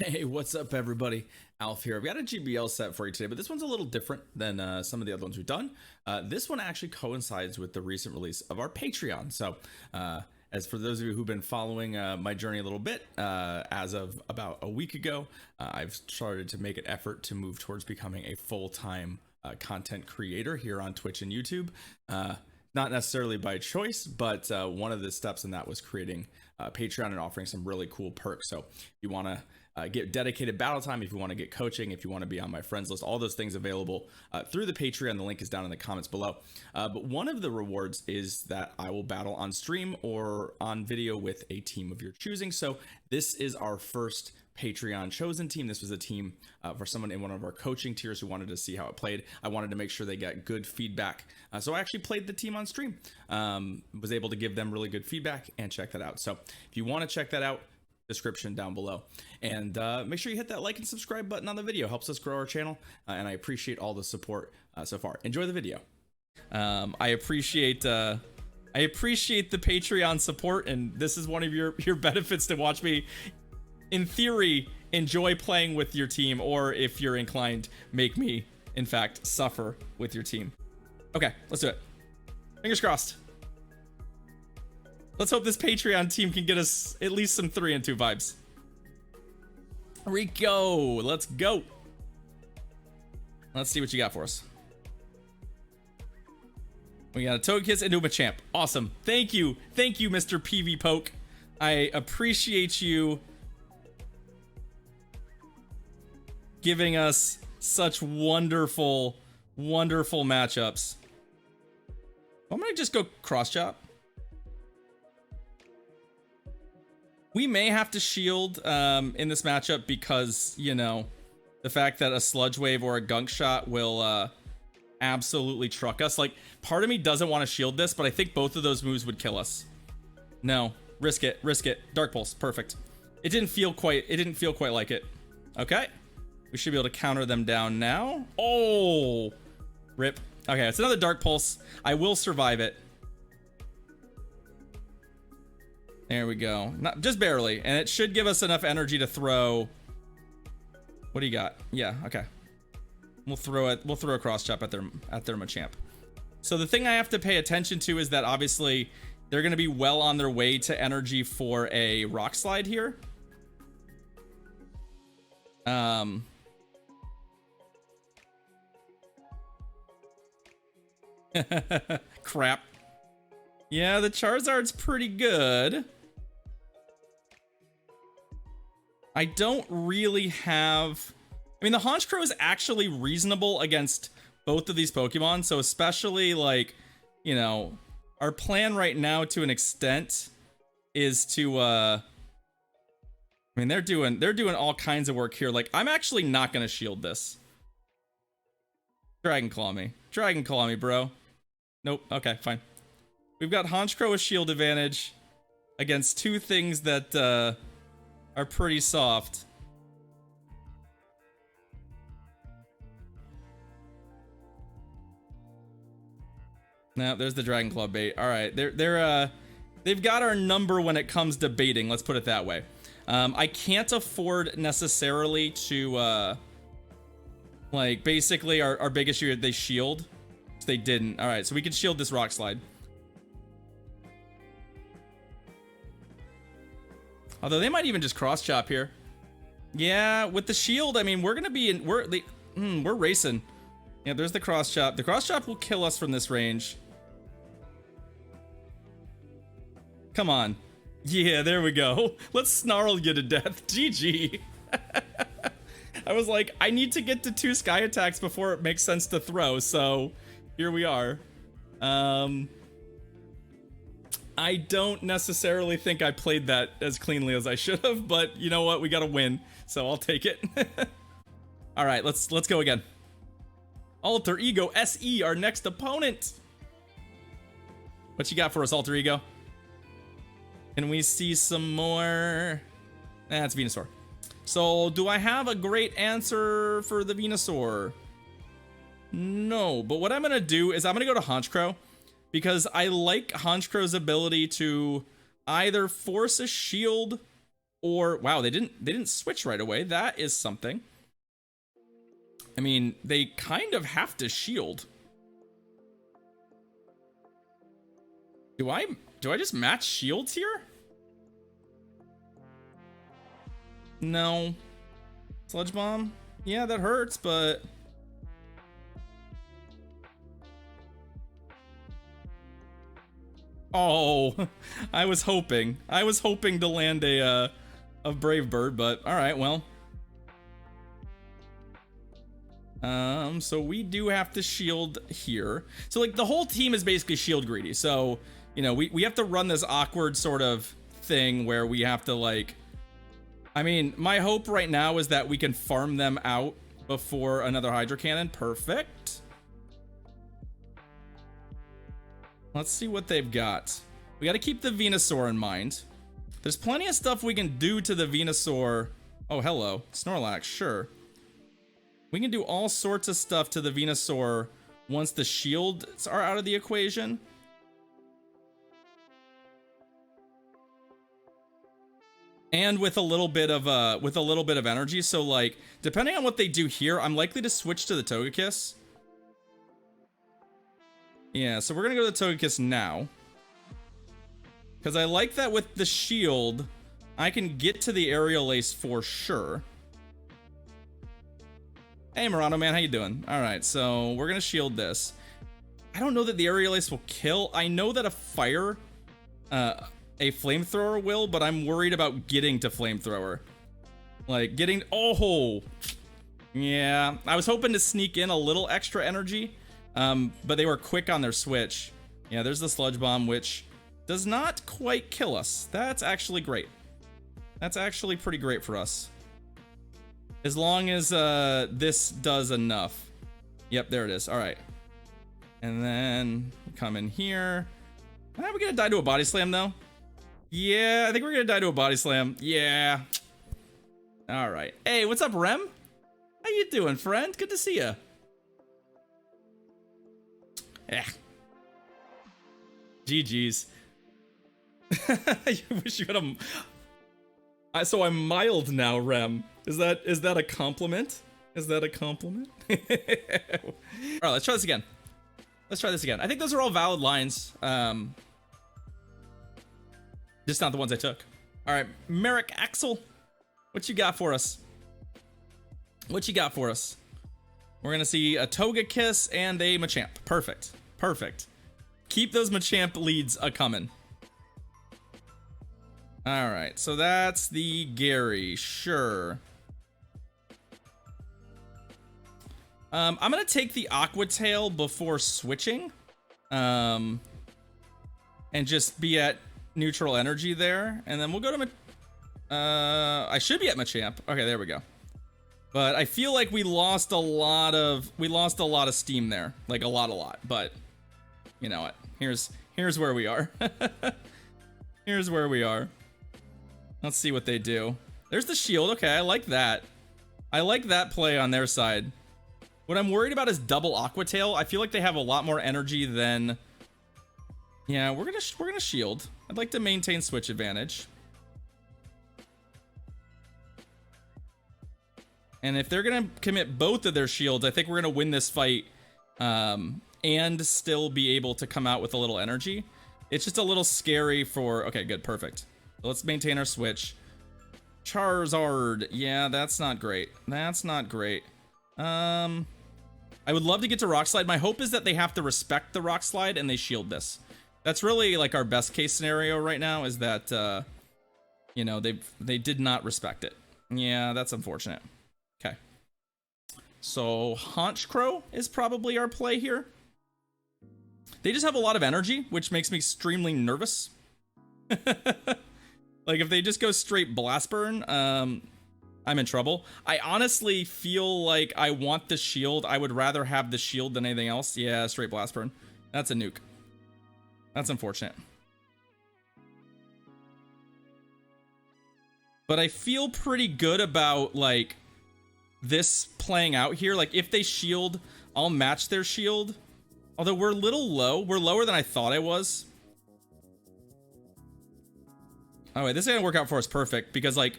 Hey, what's up, everybody? Alf here. I've got a GBL set for you today, but this one's a little different than some of the other ones we've done. This one actually coincides with the recent release of our Patreon. So, as for those of you who've been following my journey a little bit, as of about a week ago, I've started to make an effort to move towards becoming a full-time content creator here on Twitch and YouTube. Not necessarily by choice, but one of the steps in that was creating Patreon and offering some really cool perks. So if you want to get dedicated battle time, if you want to get coaching, if you want to be on my friends list, all those things available through the Patreon. The link is down in the comments below. But one of the rewards is that I will battle on stream or on video with a team of your choosing. So this is our first Patreon chosen team. This was a team for someone in one of our coaching tiers who wanted to see how it played. I wanted to make sure they got good feedback. So I actually played the team on stream, was able to give them really good feedback and check that out. So if you want to check that out, description down below, and make sure you hit that like and subscribe button on the video. Helps us grow our channel, and I appreciate all the support so far. Enjoy the video. I appreciate the Patreon support, and this is one of your benefits to watch me, in theory, enjoy playing with your team, or if you're inclined, make me in fact suffer with your team. Okay, let's do it. Fingers crossed. Let's hope this Patreon team can get us at least some 3 and 2 vibes. Rico, let's go. Let's see what you got for us. We got a Togekiss into a Machamp. Awesome. Thank you, Mr. PV Poke. I appreciate you giving us such wonderful matchups. I'm gonna just go cross chop. We may have to shield in this matchup because, you know, the fact that a Sludge Wave or a Gunk Shot will absolutely truck us. Like, part of me doesn't want to shield this, but I think both of those moves would kill us. No, risk it. Dark Pulse, perfect. It didn't feel quite like it. Okay, we should be able to counter them down now. Oh, rip. Okay, it's another Dark Pulse. I will survive it. There we go. Not just barely, and it should give us enough energy to throw. What do you got? Yeah, okay. We'll throw it. We'll throw a cross chop at their Machamp. So the thing I have to pay attention to is that obviously they're going to be well on their way to energy for a Rock Slide here. Crap. Yeah, the Charizard's pretty good. I don't really have... I mean, the Honchkrow is actually reasonable against both of these Pokemon, so especially, like, you know, our plan right now to an extent is to, I mean, they're doing all kinds of work here. Like, I'm actually not gonna shield this. Dragon Claw me, bro. Nope, okay, fine. We've got Honchkrow with shield advantage against two things that, are pretty soft. Now there's the Dragon Claw bait. All right, they've got our number when it comes to baiting. Let's put it that way. I can't afford necessarily to like, basically our big issue, they shield. They didn't. All right, so we can shield this Rock Slide. Although they might even just cross chop here. Yeah, with the shield, I mean, we're gonna be in. We're racing. Yeah, there's the cross chop. The cross chop will kill us from this range. Come on. Yeah, there we go. Let's snarl you to death. GG. I was like, I need to get to 2 sky attacks before it makes sense to throw. So here we are. I don't necessarily think I played that as cleanly as I should have, but you know what? We got to win, so I'll take it. All right, let's go again. Alter Ego SE, our next opponent. What you got for us, Alter Ego? Can we see some more? That's Venusaur. So, do I have a great answer for the Venusaur? No, but what I'm gonna do is I'm gonna go to Honchkrow, because I like Honchkrow's ability to either force a shield Or wow, they didn't switch right away. That is something. I mean, they kind of have to shield. Do I just match shields here? No. Sludge Bomb? Yeah, that hurts, but oh, I was hoping to land a Brave Bird, but all right, well. So we do have to shield here. So like the whole team is basically shield greedy. So, you know, we have to run this awkward sort of thing where we have to like, I mean, my hope right now is that we can farm them out before another Hydro Cannon. Perfect. Let's see what they've got. We got to keep the Venusaur in mind. There's plenty of stuff we can do to the Venusaur. Oh, hello. Snorlax, sure. We can do all sorts of stuff to the Venusaur once the shields are out of the equation. And with a little bit of energy. So like, depending on what they do here, I'm likely to switch to the Togekiss. Yeah, so we're gonna go to the Togekiss now. Because I like that with the shield, I can get to the Aerial Ace for sure. Hey, Murano man, how you doing? Alright, so we're gonna shield this. I don't know that the Aerial Ace will kill. I know that a Flamethrower will, but I'm worried about getting to Flamethrower. Like, getting... Oh! Yeah, I was hoping to sneak in a little extra energy, but they were quick on their switch. Yeah, there's the Sludge Bomb, which does not quite kill us. That's actually great. That's actually pretty great for us. As long as this does enough. Yep, there it is. All right. And then come in here. Are we gonna die to a Body Slam though? Yeah, I think we're gonna die to a Body Slam. Yeah. All right. Hey, what's up, Rem? How you doing, friend? Good to see you. Yeah. GG's. I wish you had a... So I'm mild now, Rem. Is that a compliment? Is that a compliment? Alright, let's try this again. Let's try this again. I think those are all valid lines. Just not the ones I took. Alright, Merrick Axel. What you got for us? What you got for us? We're gonna see a Togekiss and a Machamp. Perfect. Perfect. Keep those Machamp leads a-coming. Alright, so that's the Gary. Sure. I'm gonna take the Aqua Tail before switching. And just be at neutral energy there. And then we'll go to I should be at Machamp. Okay, there we go. But I feel like we lost a lot of steam there. Like a lot. But you know what? Here's where we are. Here's where we are. Let's see what they do. There's the shield. Okay, I like that. I like that play on their side. What I'm worried about is double Aqua Tail. I feel like they have a lot more energy than... Yeah, we're gonna shield. I'd like to maintain switch advantage. And if they're gonna commit both of their shields, I think we're gonna win this fight and still be able to come out with a little energy. It's just a little scary for... Okay, good, perfect. So let's maintain our switch. Charizard. Yeah, that's not great. That's not great. I would love to get to Rock Slide. My hope is that they have to respect the Rock Slide and they shield this. That's really like our best case scenario right now, is that you know, they did not respect it. Yeah, that's unfortunate. Okay. So Haunch Crow is probably our play here. They just have a lot of energy, which makes me extremely nervous. Like if they just go straight Blast Burn, I'm in trouble. I honestly feel like I want the shield. I would rather have the shield than anything else. Yeah, straight Blast Burn. That's a nuke. That's unfortunate. But I feel pretty good about, like, this playing out here. Like, if they shield, I'll match their shield. Although we're a little low. We're lower than I thought I was. Oh, wait, this is gonna work out for us perfect because, like,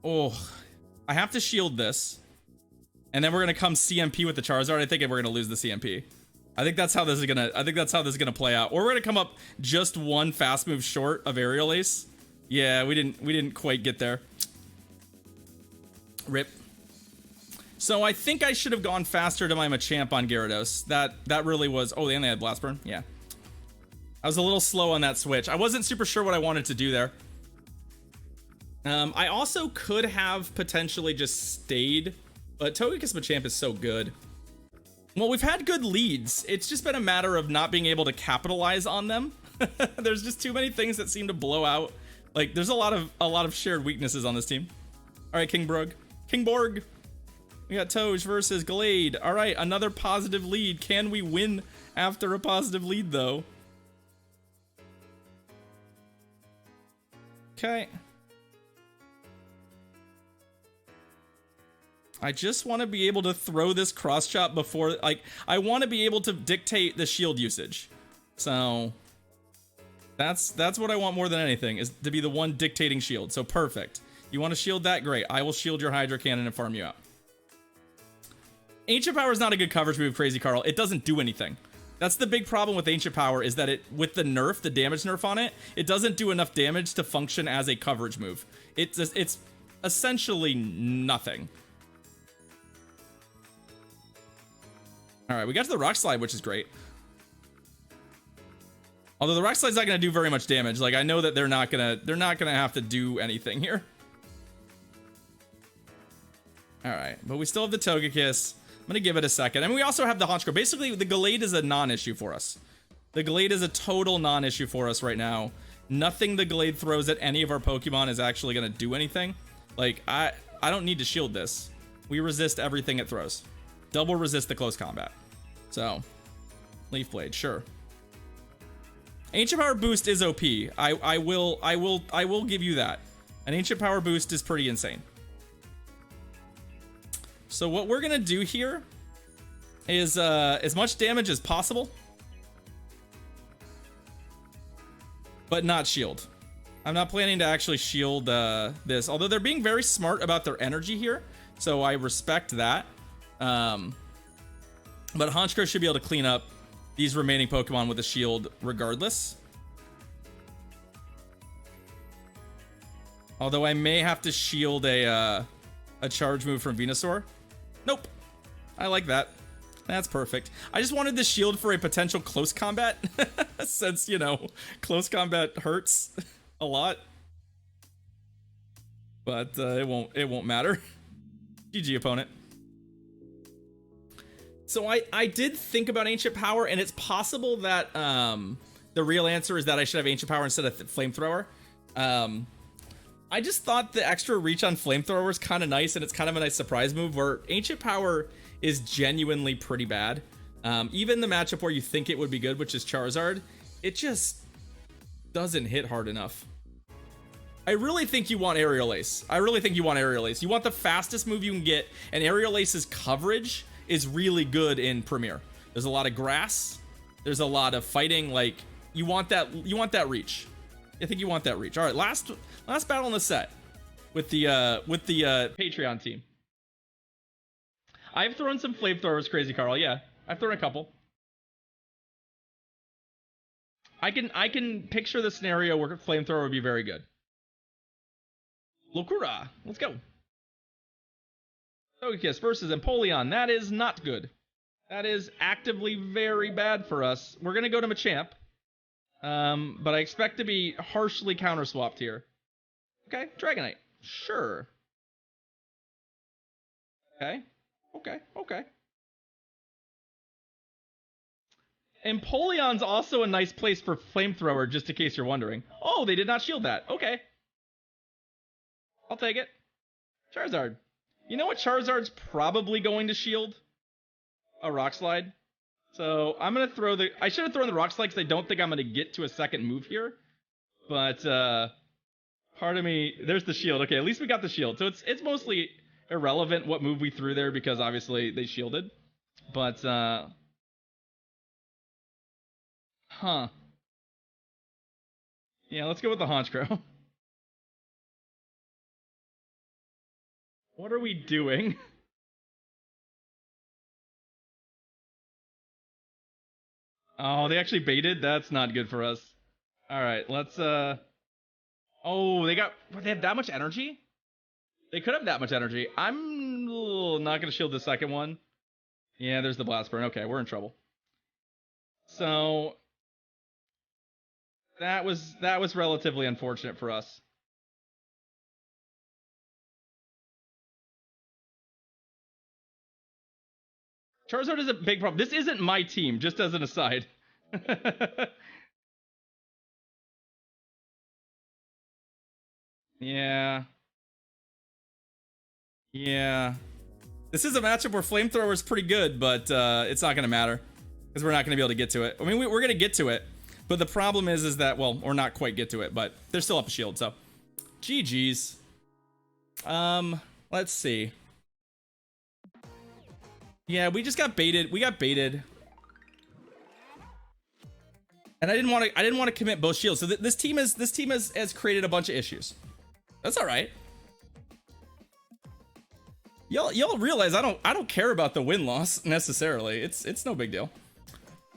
oh, I have to shield this, and then we're gonna come CMP with the Charizard. I think we're gonna lose the CMP. I think that's how this is gonna play out. Or we're gonna come up just one fast move short of Aerial Ace. Yeah, we didn't quite get there. Rip. So I think I should have gone faster to my Machamp on Gyarados. That really was. Oh, and they had Blast Burn. Yeah. I was a little slow on that switch. I wasn't super sure what I wanted to do there. I also could have potentially just stayed, but Togekiss Machamp is so good. Well, we've had good leads. It's just been a matter of not being able to capitalize on them. There's just too many things that seem to blow out. Like, there's a lot of shared weaknesses on this team. All right, Kingborg. We got Toj versus Glade. All right, another positive lead. Can we win after a positive lead, though? Okay. I just want to be able to throw this cross chop before, like, I want to be able to dictate the shield usage. So that's what I want more than anything, is to be the one dictating shield. So perfect. You want to shield that? Great. I will shield your Hydro Cannon and farm you out. Ancient Power is not a good coverage move, Crazy Carl. It doesn't do anything. That's the big problem with Ancient Power, is that it, with the nerf, the damage nerf on it, it doesn't do enough damage to function as a coverage move. It's essentially nothing. All right, we got to the Rock Slide, which is great. Although the Rock Slide's not going to do very much damage. Like, I know that they're not gonna have to do anything here. All right, but we still have the Togekiss. I'm gonna give it a second. I mean, we also have the Honchkrow. Basically, the Gallade is a non-issue for us. The Gallade is a total non-issue for us right now. Nothing the Gallade throws at any of our Pokemon is actually gonna do anything. Like, I don't need to shield this. We resist everything it throws. Double resist the close combat. So, Leaf Blade, sure. Ancient Power boost is OP. I will give you that. An Ancient Power boost is pretty insane. So what we're gonna do here is as much damage as possible, but not shield. I'm not planning to actually shield this, although they're being very smart about their energy here, so I respect that. But Honchkrow should be able to clean up these remaining Pokemon with a shield regardless. Although I may have to shield a charge move from Venusaur. Nope. I like that. That's perfect. I just wanted the shield for a potential close combat, since, you know, close combat hurts a lot. But it won't matter. GG, opponent. So I did think about Ancient Power, and it's possible that the real answer is that I should have Ancient Power instead of Flamethrower. I just thought the extra reach on Flamethrower is kind of nice, and it's kind of a nice surprise move, where Ancient Power is genuinely pretty bad. Even the matchup where you think it would be good, which is Charizard, it just doesn't hit hard enough. I really think you want Aerial Ace. You want the fastest move you can get, and Aerial Ace's coverage is really good in Premier. There's a lot of grass. There's a lot of fighting. Like, you want that reach. I think you want that reach. All right, last battle in the set with the Patreon team. I've thrown some Flamethrowers, Crazy Carl. Yeah, I've thrown a couple. I can picture the scenario where Flamethrower would be very good. Lokura, let's go. Togekiss versus Empoleon. That is not good. That is actively very bad for us. We're gonna go to Machamp. But I expect to be harshly counter-swapped here. Okay, Dragonite. Sure. Okay. Empoleon's also a nice place for Flamethrower, just in case you're wondering. Oh, they did not shield that. Okay. I'll take it. Charizard. You know what Charizard's probably going to shield? A Rock Slide. So I'm going to throw I should have thrown the Rock Slide because I don't think I'm going to get to a second move here. But part of me, there's the shield. Okay, at least we got the shield. So it's mostly irrelevant what move we threw there because obviously they shielded. But, huh. Yeah, let's go with the Honchkrow. What are we doing? Oh, they actually baited? That's not good for us. Alright, let's oh, they have that much energy? They could have that much energy. I'm not gonna shield the second one. Yeah, there's the blast burn. Okay, we're in trouble. So that was relatively unfortunate for us. Charizard is a big problem. This isn't my team, just as an aside. Yeah. Yeah. This is a matchup where Flamethrower is pretty good, but it's not going to matter because we're not going to be able to get to it. I mean, we're going to get to it, but the problem is that, well, or not quite get to it, but they're still up a shield, so GG's. Let's see. Yeah, we just got baited. We got baited. And I didn't want to commit both shields. So this team has created a bunch of issues. That's all right. Y'all realize I don't care about the win-loss necessarily. It's no big deal.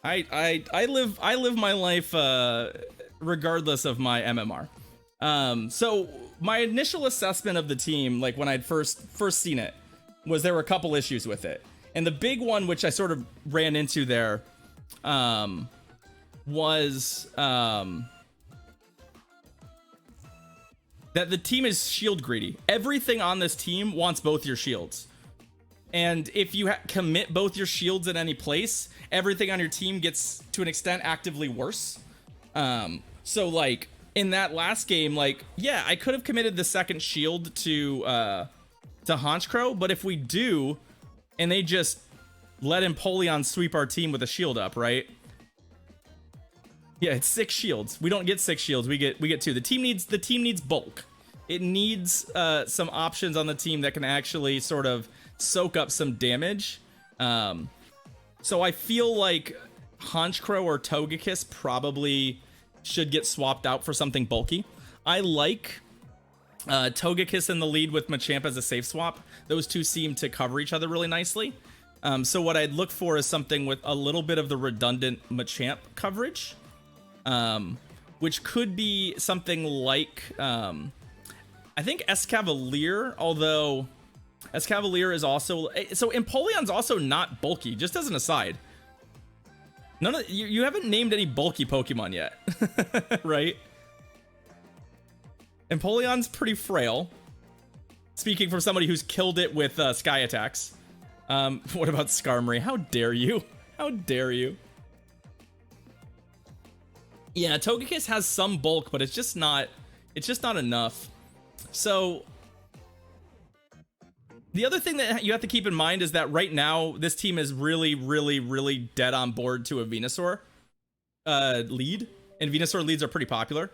I live my life regardless of my MMR. So my initial assessment of the team, like when I'd first seen it, was there were a couple issues with it. And the big one, which I sort of ran into there, was that the team is shield greedy. Everything on this team wants both your shields. And if you commit both your shields in any place, everything on your team gets, to an extent, actively worse. So, like, in that last game, like, yeah, I could have committed the second shield to Honchkrow, but if we do, and they just let Empoleon sweep our team with a shield up, right? Yeah, it's 6 shields. We don't get 6 shields. We get 2. The team needs bulk. It needs some options on the team that can actually sort of soak up some damage. So I feel like Honchkrow or Togekiss probably should get swapped out for something bulky. I like Togekiss in the lead with Machamp as a safe swap. Those two seem to cover each other really nicely. So what I'd look for is something with a little bit of the redundant Machamp coverage. Which could be something like, I think Escavalier, although Escavalier is also, so Empoleon's also not bulky, just as an aside. None of you haven't named any bulky Pokemon yet, right? Empoleon's pretty frail. Speaking from somebody who's killed it with Sky Attacks. What about Skarmory? How dare you? How dare you? Yeah, Togekiss has some bulk, but it's just not enough. So the other thing that you have to keep in mind is that right now this team is really dead on board to a Venusaur lead, and Venusaur leads are pretty popular.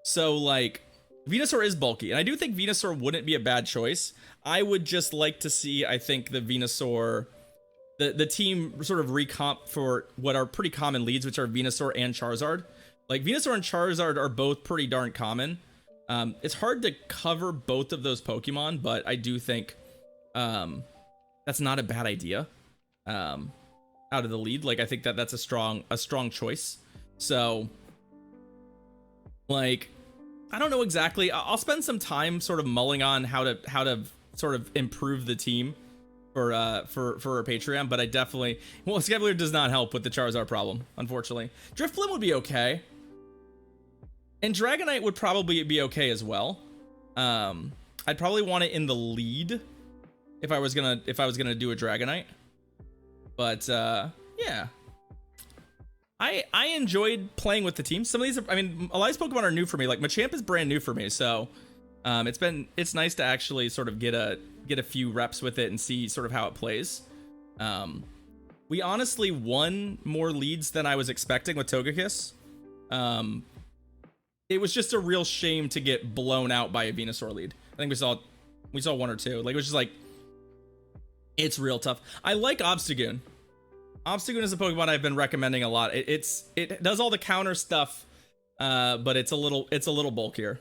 So like Venusaur is bulky, and I do think Venusaur wouldn't be a bad choice. I would just like to see, I think, the Venusaur, the team sort of recomp for what are pretty common leads, which are Venusaur and Charizard. Like Venusaur and Charizard are both pretty darn common. It's hard to cover both of those Pokemon, but I do think that's not a bad idea. Out of the lead, like I think that's a strong choice. So, like, I don't know exactly. I'll spend some time sort of mulling on how to sort of improve the team for a Patreon, but I definitely, well, Escavalier does not help with the Charizard problem, unfortunately. Drifblim would be okay, and Dragonite would probably be okay as well. I'd probably want it in the lead if I was gonna do a Dragonite, but yeah, I enjoyed playing with the team. Some of these, I mean, a lot of these Pokemon are new for me. Like Machamp is brand new for me, so it's nice to actually sort of get a few reps with it and see sort of how it plays. We honestly won more leads than I was expecting with Togekiss. It was just a real shame to get blown out by a Venusaur lead. I think we saw one or two. Like, it was just like, it's real tough. I like Obstagoon. Obstagoon is a Pokemon I've been recommending a lot. It does all the counter stuff, but it's a little bulkier.